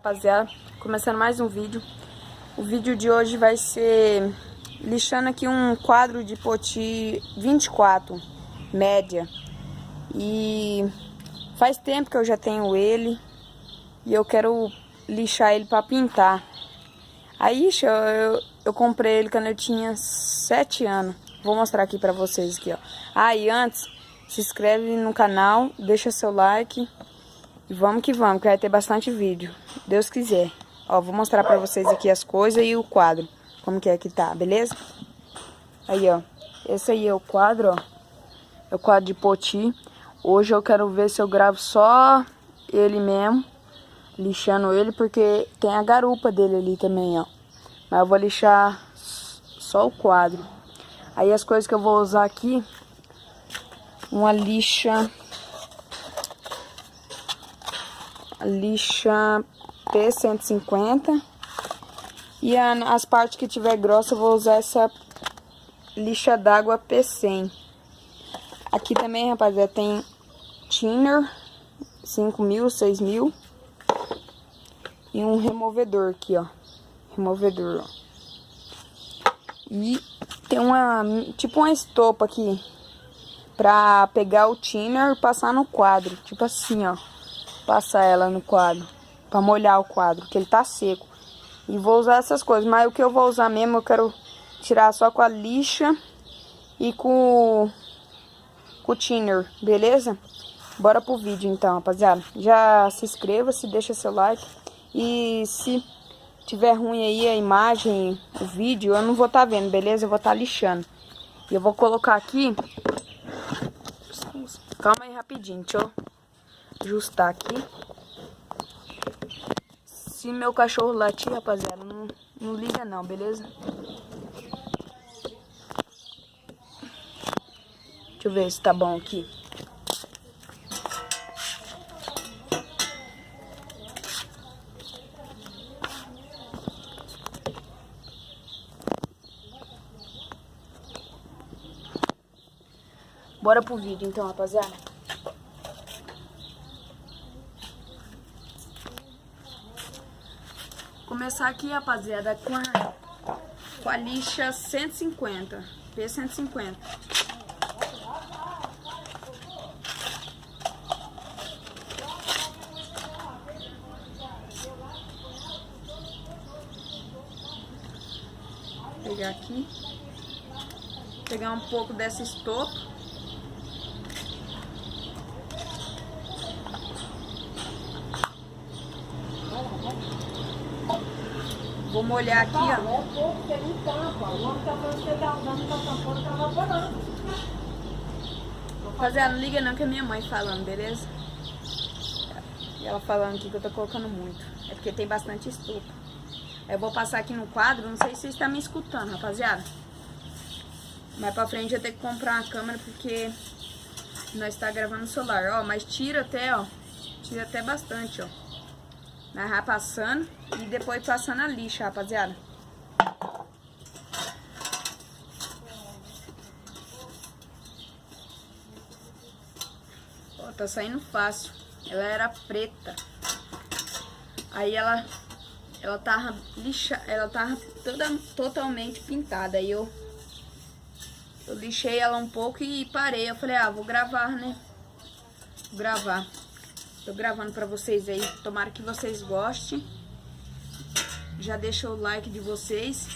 Rapaziada, começando mais um vídeo. O vídeo de hoje vai ser lixando aqui um quadro de poti 24 média. E faz tempo que eu já tenho ele e eu quero lixar ele para pintar. Aí eu comprei ele quando eu tinha 7 anos. Vou mostrar aqui para vocês aqui, ó. E antes, se inscreve no canal, deixa seu like. E vamos que vamos, que vai ter bastante vídeo. Deus quiser. Ó, vou mostrar pra vocês aqui as coisas e o quadro. Como que é que tá, beleza? Aí, ó. Esse aí é o quadro, ó. É o quadro de poti. Hoje eu quero ver se eu gravo só ele mesmo. Lixando ele, porque tem a garupa dele ali também, ó. Mas eu vou lixar só o quadro. Aí as coisas que eu vou usar aqui. Uma lixa P150 e as partes que tiver grossa eu vou usar essa lixa d'água P100. Aqui também, rapaziada, tem thinner 5.000, 6.000 e um removedor aqui, ó, removedor, ó. E tem tipo uma estopa aqui pra pegar o thinner e passar no quadro, tipo assim, ó. Passar ela no quadro, pra molhar o quadro, que ele tá seco. E vou usar essas coisas, mas o que eu vou usar mesmo, eu quero tirar só com a lixa e com o thinner, beleza? Bora pro vídeo então, rapaziada. Já se inscreva, deixa seu like. E se tiver ruim aí a imagem, o vídeo, eu não vou estar vendo, beleza? Eu vou estar lixando. E eu vou colocar aqui. Calma aí rapidinho, deixa eu ajustar aqui. Se meu cachorro latir, rapaziada, não liga não, beleza? Deixa eu ver se tá bom aqui. Bora pro vídeo então, rapaziada. Começar aqui, rapaziada, com a lixa 150, P150. Pegar aqui, pegar um pouco dessa estopa. Vou molhar aqui, ó. Rapaziada, não liga não que é minha mãe falando, beleza? E ela falando aqui que eu tô colocando muito. É porque tem bastante estopa. Eu vou passar aqui no quadro, não sei se vocês estão me escutando, rapaziada. Mais pra frente eu tenho que comprar uma câmera porque nós tá gravando no celular, ó. Mas tira até, ó. Tira até bastante, ó. Nós vai passando e depois passando a lixa, rapaziada. Ó, tá saindo fácil. Ela era preta. Aí ela tava totalmente pintada. Aí eu lixei ela um pouco e parei. Eu falei, vou gravar, né? Vou gravar. Tô gravando pra vocês aí, tomara que vocês gostem. Já deixa o like de vocês.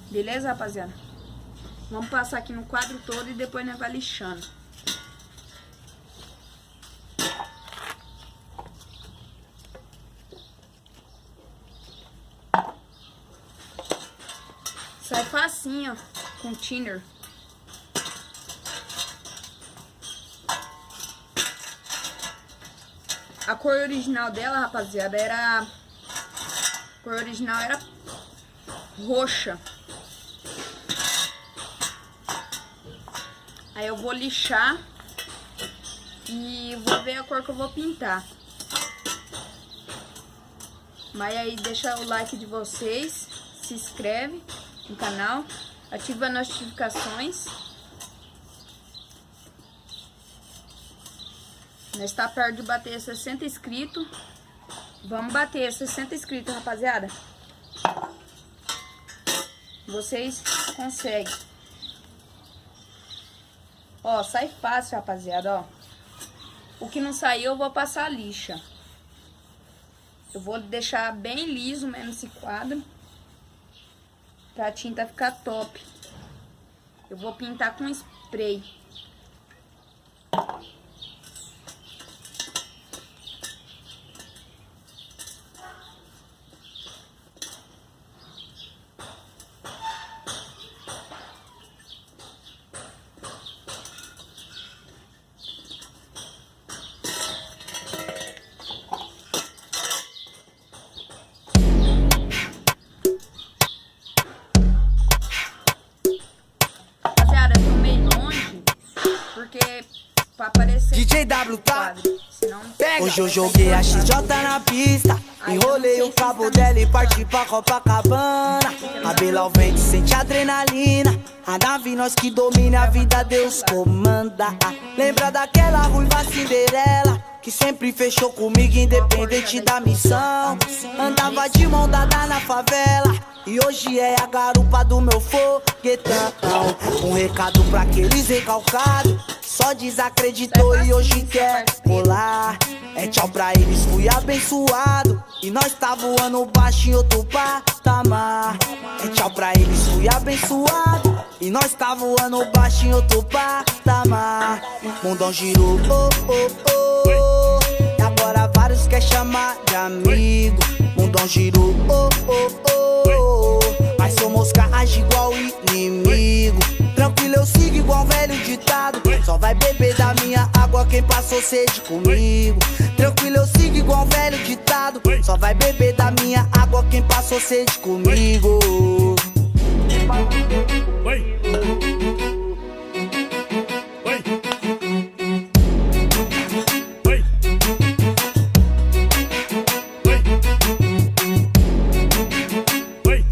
Beleza, rapaziada? Vamos passar aqui no quadro todo e depois nós vai lixando. Sai facinho, ó, com thinner. A cor original dela, rapaziada, a cor original era roxa. Aí eu vou lixar e vou ver a cor que eu vou pintar. Mas aí deixa o like de vocês, se inscreve no canal, ativa as notificações. Nós está perto de bater 60 inscritos. Vamos bater 60 inscritos, rapaziada. Vocês conseguem. Ó, sai fácil, rapaziada, ó. O que não saiu, eu vou passar a lixa. Eu vou deixar bem liso mesmo esse quadro, pra tinta ficar top. Eu vou pintar com spray. Pra aparecer DJ W tá? Senão... Hoje eu joguei a XJ na pista, enrolei o cabo dela e parti pra Copacabana. A Bela ao vento sente adrenalina, a nave nós que domina, a vida Deus comanda. Lembra daquela ruiva Cinderela que sempre fechou comigo independente da missão? Andava de mão dada na favela e hoje é a garupa do meu foguetão. Um recado pra aqueles recalcados, só desacreditou e hoje quer rolar. É tchau pra eles, fui abençoado e nós tá voando baixo em outro patamar. É tchau pra eles, fui abençoado e nós tá voando baixo em outro patamar. Mundão girou, oh, oh, oh. E agora vários quer chamar de amigo. Mundão girou, oh, oh, oh. Mas sou mosca, age igual inimigo. Tranquilo, eu sigo igual velho ditado. Só vai beber da minha água quem passou sede comigo. Tranquilo, eu sigo igual velho ditado. Só vai beber da minha água quem passou sede comigo. Oi. Oi. Oi. Oi.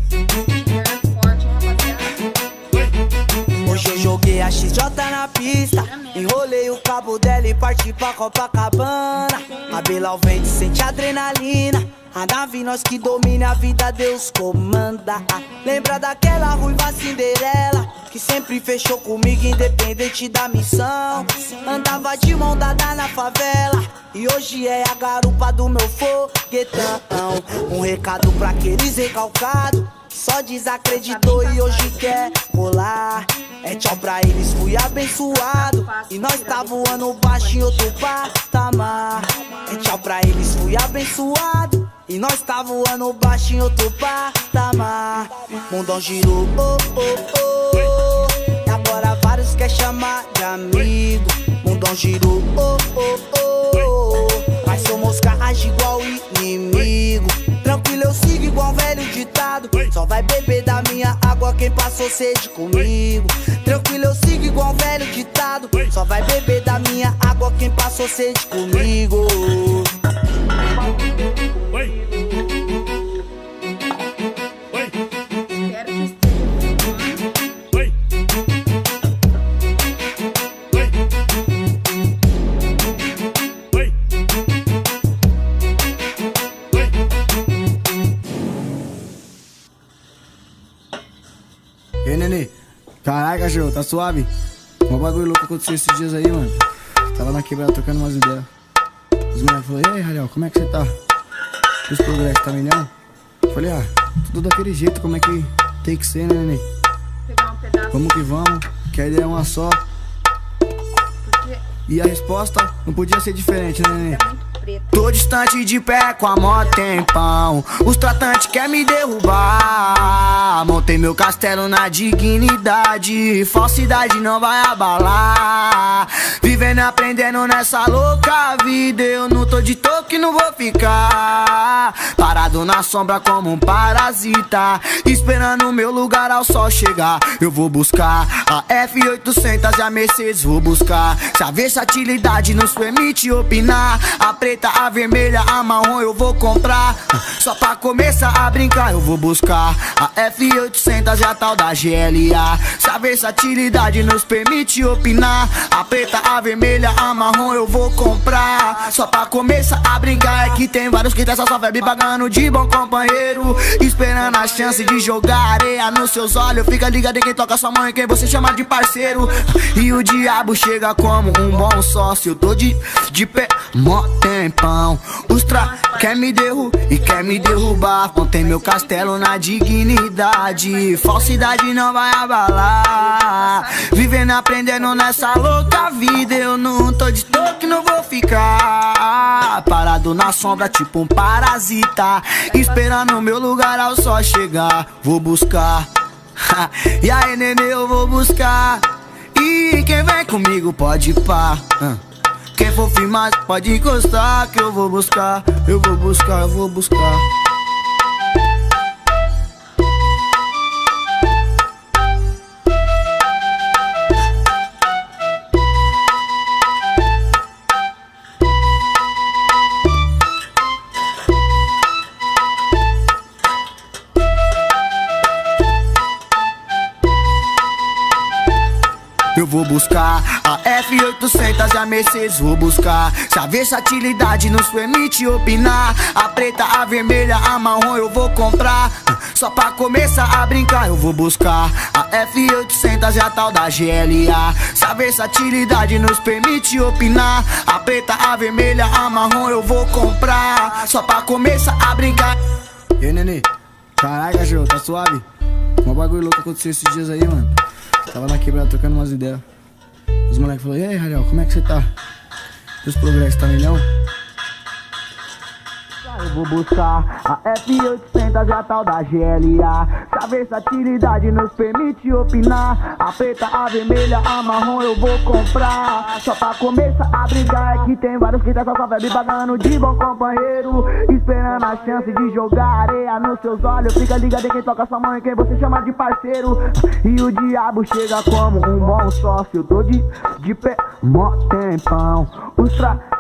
Hoje eu joguei a XJ na pista, enrolei o cabo dela e parti pra Copacabana. A Bela ao vento sente adrenalina, a nave nós que domina, a vida Deus comanda. Lembra daquela ruiva Cinderela que sempre fechou comigo independente da missão? Andava de mão dada na favela e hoje é a garupa do meu foguetão. Um recado pra aqueles recalcados, só desacreditou e hoje quer rolar. É tchau pra eles, fui abençoado e nós tá voando baixo em outro patamar. É tchau pra eles, fui abençoado e nós tá voando baixo em outro patamar. Mundão girou, oh, oh, oh. E agora vários quer chamar de amigo. Mundão girou, oh, oh, oh. Mas sou mosca, age igual inimigo. Tranquilo, eu sigo igual velho ditado. Só vai beber da minha água quem passou sede comigo. Tranquilo, eu sigo igual velho ditado. Só vai beber da minha água quem passou sede comigo. Oi. Oi. Espero que esteja. Oi. Oi. Oi. E aí, nenê? Caraca, cachorro, tá suave? Um bagulho louco aconteceu esses dias aí, mano. Tava na quebrada trocando umas ideias. Os moleques falaram, e aí, Ralhão, como é que você tá? Os progressos, tá milhão? Falei, tudo daquele jeito, como é que tem que ser, né, nenê? Pegar um pedaço. Vamos que vamos, que a ideia é uma só. Porque E a resposta não podia ser diferente, né, nenê? é muito preto. Tô distante de pé com a mó tempão. Os tratantes querem me derrubar. Montei meu castelo na dignidade. Falsidade não vai abalar. Vivendo e aprendendo nessa louca vida. Eu não tô de toque, não vou ficar parado na sombra como um parasita, esperando o meu lugar ao sol chegar. Eu vou buscar a F800 e a Mercedes vou buscar. Se a versatilidade nos permite opinar, a preta, a vermelha, a marrom eu vou comprar. Só pra começar a brincar eu vou buscar a F800 e a tal da GLA. Se a versatilidade nos permite opinar, a preta, a vermelha, a marrom eu vou comprar. Só pra começar a brincar é que tem vários que tem essa só febre pagando de bom companheiro, esperando a chance de jogar areia nos seus olhos. Fica ligado em quem toca sua mãe, quem você chama de parceiro. E o diabo chega como um bom sócio. Eu tô de pé, mó tempão. Os quer me derrubar. Montei meu castelo na dignidade, falsidade não vai abalar. Vivendo, aprendendo nessa louca vida, eu não tô de toque, não vou ficar parado na sombra tipo um parasita, esperando o meu lugar ao sol chegar. Vou buscar e aí nenê eu vou buscar. E quem vem comigo pode ir pá. Quem for firmar pode encostar que eu vou buscar. Eu vou buscar, eu vou buscar. Eu vou buscar a F800 e a Mercedes vou buscar. Se a versatilidade nos permite opinar, a preta, a vermelha, a marrom eu vou comprar. Só pra começar a brincar eu vou buscar a F800 e a tal da GLA. Se a versatilidade nos permite opinar, a preta, a vermelha, a marrom eu vou comprar. Só pra começar a brincar. E aí, nenê? Caraca, João, tá suave? Um bagulho louco aconteceu esses dias aí, mano. Tava na quebrada trocando umas ideias. Os moleques falaram: e aí, Rariel, como é que você tá? E os progressos, tá milhão? Eu vou buscar a F800 e a tal da GLA. Se a versatilidade nos permite opinar, a preta, a vermelha, a marrom eu vou comprar. Só pra começar a brigar é que tem vários que tá só febre pagando de bom companheiro, esperando a chance de jogar areia nos seus olhos. Fica ligado em quem toca sua mãe, quem você chama de parceiro. E o diabo chega como um bom sócio. Eu tô de pé, mó tempão. Os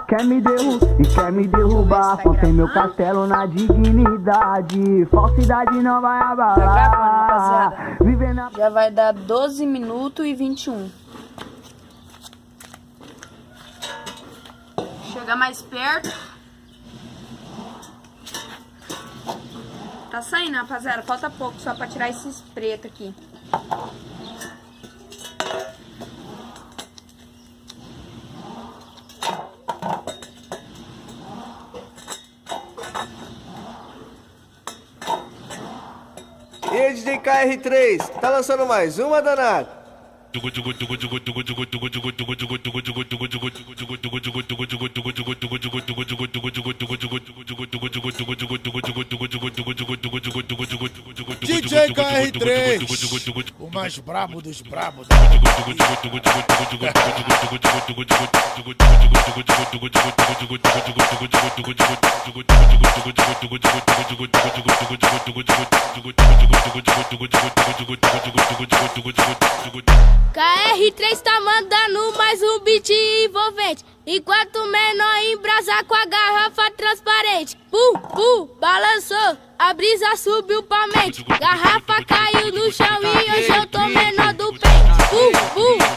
quer me derrubar. Montei meu castelo na dignidade, falsidade não vai abalar. Vivendo Já vai dar 12 minutos e 21. Chega mais perto. Tá saindo, rapaziada. Falta pouco só pra tirar esses pretos aqui. E aí, DJ KR3, tá lançando mais uma, danado? DJ KR3, o mais brabo dos brabos. KR3 tá mandando mais um beat envolvente, enquanto o menor embrasa com a garrafa transparente. Balançou, a brisa subiu pra mente, garrafa caiu no chão e hoje eu tô menor do pente.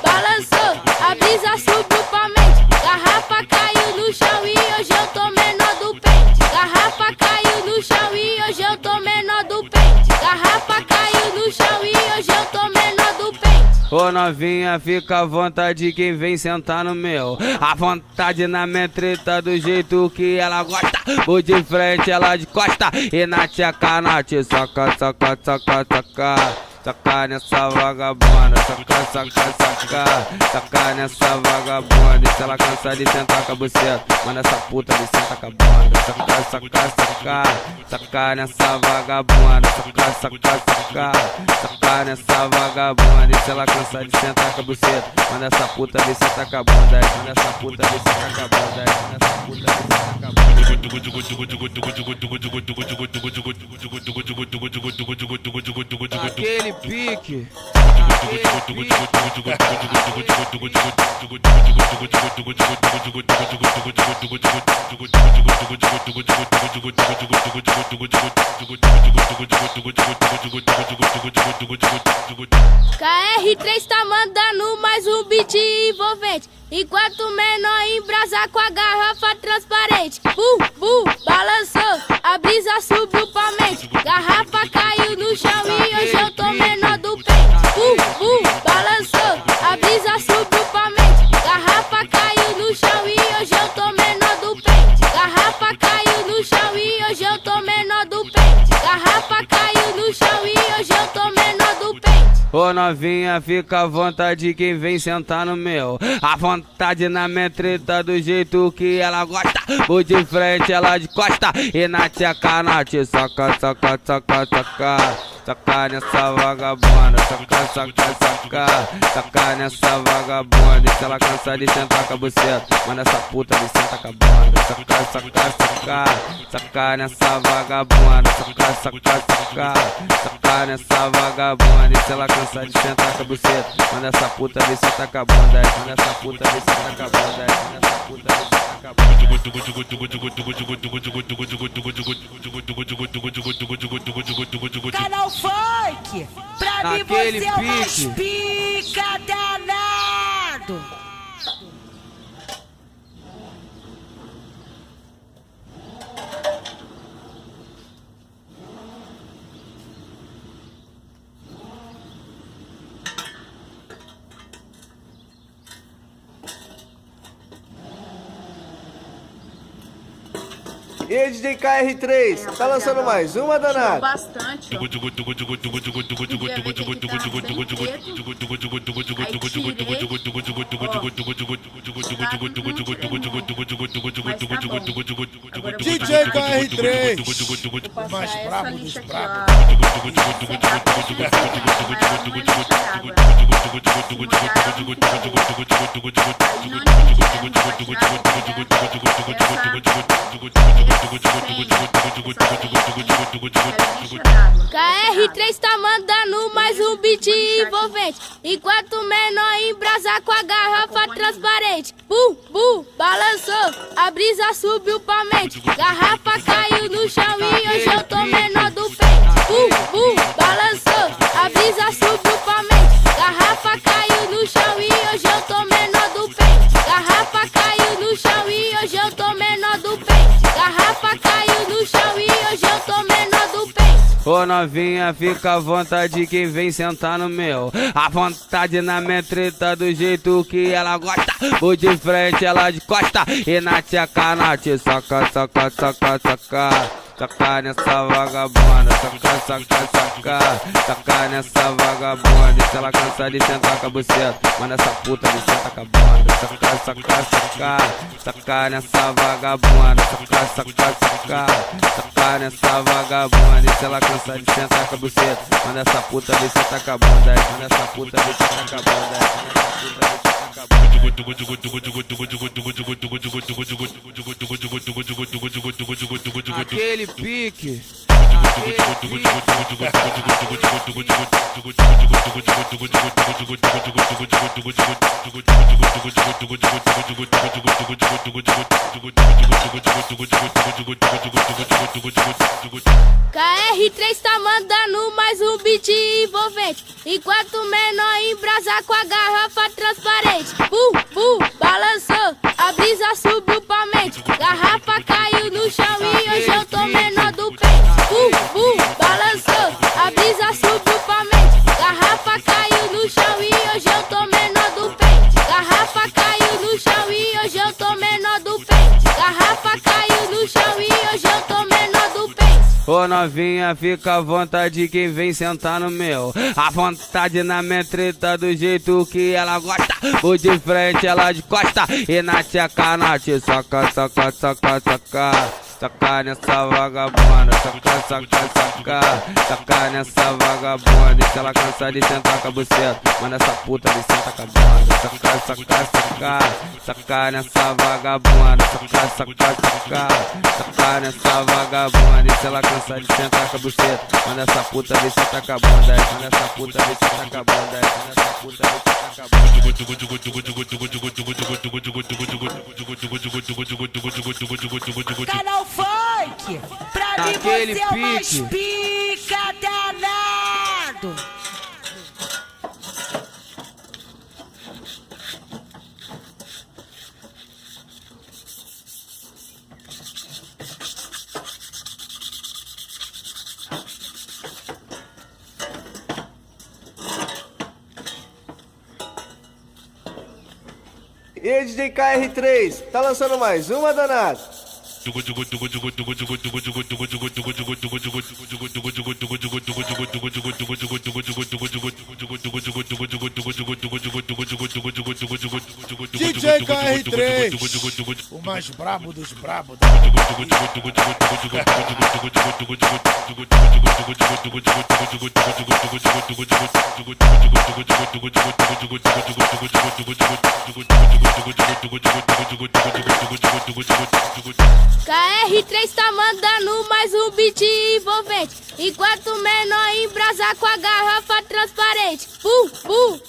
Balançou, a brisa subiu pra mente, garrafa caiu no chão e hoje eu tô menor do pente. Garrafa caiu no chão e hoje eu tô menor do pente. Garrafa caiu no chão e hoje eu tô menor do pente. Ô novinha, fica à vontade, quem vem sentar no meu. À vontade na minha treta, do jeito que ela gosta. Vou de frente, ela de costa. E na tchaca, na te soca, soca, soca, soca. saca nessa vagabunda, saca, saca, saca, saca nessa vagabunda. E se ela cansa de sentar com a buceta, manda essa puta de senta com a bunda, saca, saca, saca, saca nessa vagabunda, saca, saca, saca, saca nessa vagabunda. E se ela cansa de sentar com a buceta, manda essa puta de senta com a bunda, manda essa puta de senta com a bunda, manda essa puta de senta com a bunda. Aquele pique. KR3 tá mandando mais um beat envolvente, enquanto o menor embrasa com a garrafa transparente. Balançou, a brisa subiu pra mente, garrafa caiu no chão e hoje eu tô menor do pente. Balançou, a brisa subiu pra mente, garrafa caiu no chão e hoje eu tô menor do pente. Garrafa caiu no chão e hoje eu tô menor do pente. Garrafa caiu no chão e hoje eu tô menor do pente. Ô novinha, fica à vontade quem vem sentar no meu. À vontade na minha treta do jeito que ela gosta. Vou de frente, ela de costa. E na tcheca, na te saca, saca, saca, saca. Saca nessa vagabunda, saca, saca, saca. Saca nessa vagabunda. E se ela cansa de sentar com a buceta, manda essa puta de senta com a bunda. Saca, saca, saca. Saca nessa vagabunda, saca, saca, saca. Saca nessa vagabunda. E se ela cansa de sentar com a buceta, manda essa puta de senta com a bunda, manda essa puta de senta com a bunda, manda essa puta de senta com a bunda. Canal Funk, pra mim você é o mais pica danado. E aí, DJ KR3, tá lançando mais uma, danada? Bastante, ó. DJ KR3, o mais brabo dos brabos. KR3 tá mandando mais um beat envolvente, enquanto o menor embrasa com a garrafa transparente. Balançou, a brisa subiu pra mente, garrafa caiu no chão e hoje eu tô menor do pente. Balançou, a brisa subiu pra mente, garrafa caiu no chão e hoje eu tô menor do pente. Garrafa caiu no chão e hoje eu tô menor do pente. Garrafa caiu no chão e hoje eu tô menor do pente. Ô novinha, fica à vontade quem vem sentar no meu. À vontade na minha treta do jeito que ela gosta. Vou de frente, ela de costa. E na tcheca, na te saca, saca, saca, saca. Saca nessa vagabunda, saca, saca, saca. Saca nessa vagabunda. E se ela cansa de sentar com a buceta, manda essa puta de senta com a bunda. Saca, saca, saca. Saca nessa vagabunda, saca, saca, saca. Saca nessa vagabunda. E se ela cansa de sentar com a buceta, manda essa puta de senta com a bunda. Manda essa puta de senta com a bunda. Manda essa puta de senta com a bunda. Aquele pique. KR3 tá mandando mais um beat envolvente, enquanto o menor embrasa com a garrafa transparente. Balançou, a brisa subiu pra mente, garrafa caiu no chão e hoje eu tô menor do pente. Balançou, a brisa subiu pra mente, garrafa caiu no chão e hoje eu tô menor do pente. Garrafa caiu no chão e hoje eu tô menor do pente. Garrafa caiu no chão e hoje eu tô menor do pente. Ô Ô novinha, fica à vontade quem vem sentar no meu. À vontade na minha treta do jeito que ela gosta. Vou de frente, ela de costa. E na tcheca, na te soca, soca, soca, soca. Saca nessa vagabunda, saca, saca, saca. Saca nessa vagabunda, deixa ela cansar de sentar com a buceta. Manda essa puta de sentar com a bunda. Saca, saca, saca. Saca nessa vagabunda, saca, saca, saca. Saca nessa vagabunda, deixa ela cansar de sentar com a buceta. Manda essa puta de sentar com a bunda. Manda essa puta de sentar com a bunda. Manda essa puta de sentar com a bunda. Canal Funk, pra mim Naquele você é o mais pique. pica danado. E aí, DJ KR3, tá lançando mais uma, danado? DJ KR3, o mais brabo dos brabos. KR3 tá mandando mais um beat envolvente. Enquanto o menor embrasa com a garrafa transparente.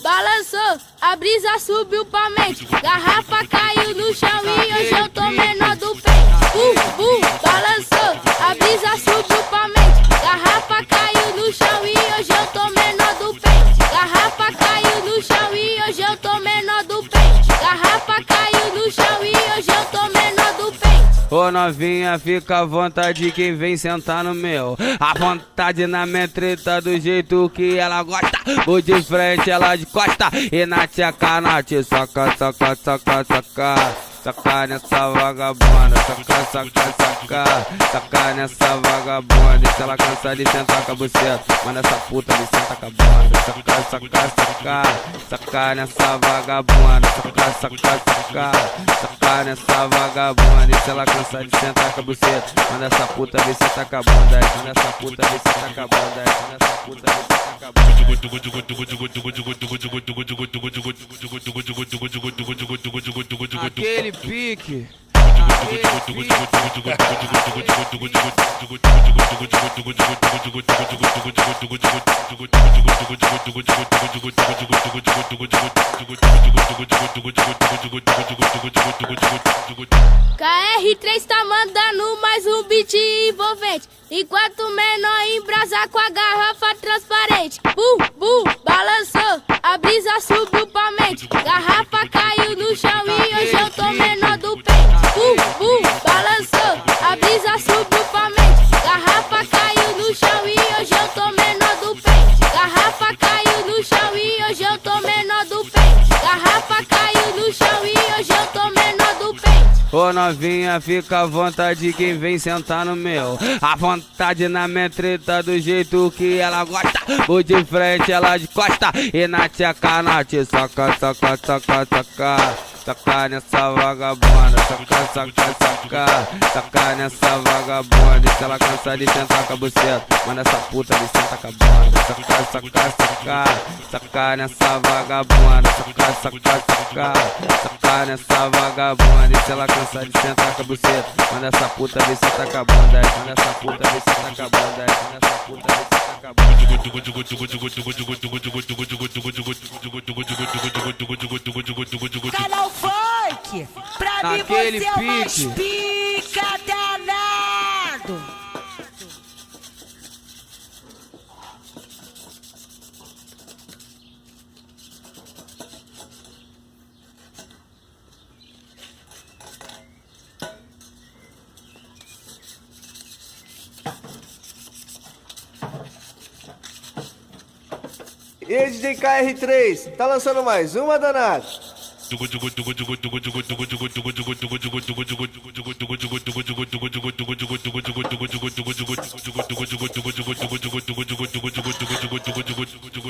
Balançou, a brisa subiu pra mente. Garrafa caiu no chão e hoje eu tô menor do peito. Balançou, a brisa subiu pra mente. Garrafa caiu no chão e hoje eu tô menor do peito. Garrafa caiu no chão e hoje eu tô menor do peito. Garrafa caiu no chão e hoje eu tô menor do peito. Ô novinha, fica à vontade quem vem sentar no meu. À vontade na minha treta do jeito que ela gosta. Vou de frente, ela de costa. E na tcheca, na te soca, soca, soca, soca. Saca nessa vagabunda, saca, saca, saca. Saca nessa vagabunda, deixa ela cansar de sentar com a buceta. Manda essa puta de sentar com a bunda. Saca, saca, saca. Saca nessa vagabunda, saca, saca, saca. Saca nessa vagabunda, deixa ela cansar de sentar com a buceta. Manda essa puta de sentar com a bunda. Manda essa puta de sentar com a bunda. Manda essa puta de sentar com a bunda. Aquele pique. KR3 tá mandando mais um beat envolvente. Enquanto o menor embrasa com a garrafa transparente. Balançou, a brisa subiu pra mente. Garrafa caiu no chão e hoje eu tô menor do peito. Balançou, a brisa subiu pra mente. Garrafa caiu no chão e hoje eu tô menor do peito. Garrafa caiu no chão e hoje eu tô menor do peito. Garrafa caiu no chão e hoje eu tô menor do peito. Ô novinha, fica à vontade quem vem sentar no meu. À vontade na minha treta do jeito que ela gosta. Vou de frente, ela de costa. E na tcheca, na te soca, soca, soca, soca. Saca nessa vagabunda, saca, saca, saca. Saca nessa vagabunda, deixa ela cansar de sentar com a buceta. Manda essa puta de sentar com a bunda. Saca, saca, saca. Saca nessa vagabunda, saca, saca, saca. Saca nessa vagabunda, deixa ela cansar de sentar com a buceta. Manda essa puta de sentar com a bunda. Manda essa puta de sentar com a bunda. Manda essa puta de sentar com a bunda. Canal Funk, pra mim Naquele você é o mais pique. pica danado. E aí, DJ KR3, tá lançando mais uma, danado?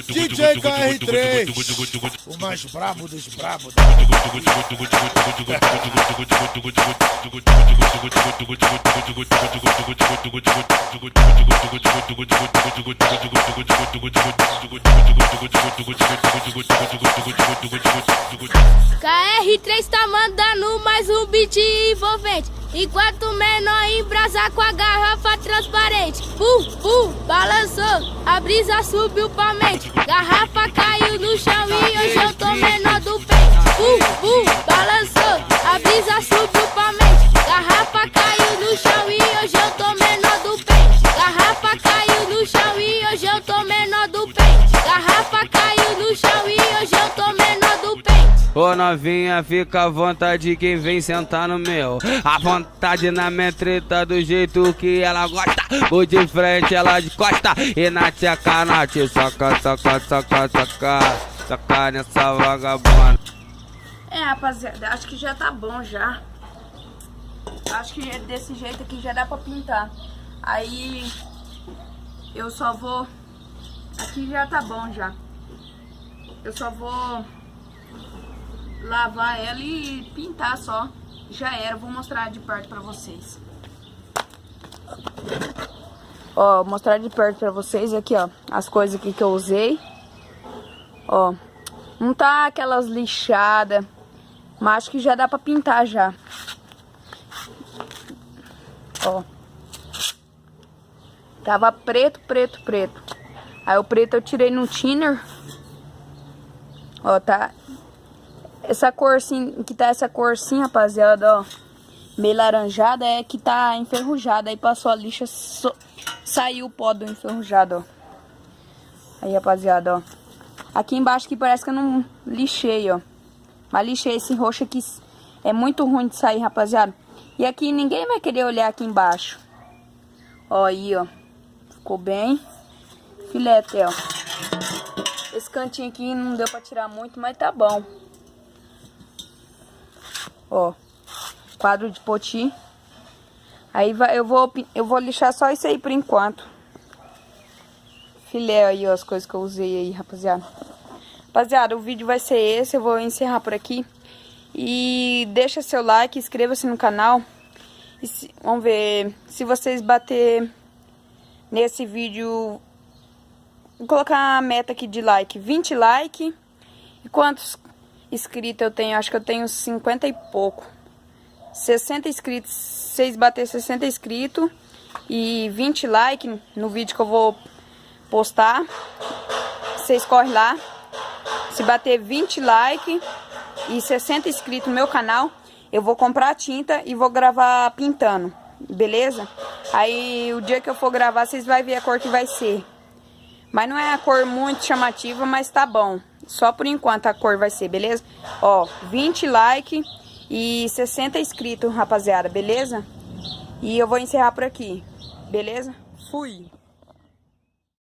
DJ KR3, o mais brabo dos brabos. KR3 tá mandando mais um beat envolvente, enquanto o menor embrasa com a garrafa transparente. Balançou, a brisa subiu pra mente, garrafa caiu no chão e hoje eu tô menor do peito. Balançou, a brisa subiu pra mente, garrafa caiu no chão e hoje eu tô menor do peito. Garrafa caiu no chão e hoje eu tô menor do peito. Garrafa caiu no chão e hoje eu tô menor do peito. Ô novinha, fica à vontade, quem vem sentar no meu. À vontade na minha treta, do jeito que ela gosta. Vou de frente, ela de costa. E na tcheca, na te saca, saca, saca, saca. Saca nessa vagabunda. Rapaziada, acho que já tá bom já. Acho que desse jeito aqui já dá pra pintar. Aí eu só vou... Aqui já tá bom já. Eu só vou lavar ela e pintar só. Já era, vou mostrar de perto pra vocês. Ó, mostrar de perto pra vocês aqui, ó, as coisas aqui que eu usei. Ó, não tá aquelas lixadas, mas acho que já dá pra pintar já. Ó, tava preto. Aí o preto eu tirei no thinner. Ó, tá essa cor assim, que tá essa cor assim, rapaziada, ó, meio laranjada, é que tá enferrujada. Aí passou a lixa, saiu o pó do enferrujado, ó. Aí, rapaziada, ó, aqui embaixo que parece que eu não lixei, ó, mas lixei esse roxo aqui, é muito ruim de sair, rapaziada. E aqui ninguém vai querer olhar aqui embaixo. Ó, aí, ó, ficou bem filete, ó. Esse cantinho aqui não deu pra tirar muito, mas tá bom. Ó, quadro de poti. Aí eu vou lixar só isso aí por enquanto. Filé aí, ó, as coisas que eu usei aí, rapaziada. Rapaziada, o vídeo vai ser esse, eu vou encerrar por aqui. E deixa seu like, inscreva-se no canal. E vamos ver, se vocês bater nesse vídeo, vou colocar a meta aqui de like, 20 likes. E quantos inscritos eu tenho? Acho que eu tenho 50 e pouco. 60 inscritos. Se vocês bater 60 inscritos e 20 likes no vídeo que eu vou postar, vocês correm lá. Se bater 20 likes e 60 inscritos no meu canal, eu vou comprar tinta e vou gravar pintando, beleza? Aí o dia que eu for gravar, vocês vão ver a cor que vai ser. Mas não é a cor muito chamativa, mas tá bom. Só por enquanto a cor vai ser, beleza? Ó, 20 likes e 60 inscritos, rapaziada, beleza? E eu vou encerrar por aqui, beleza? Fui!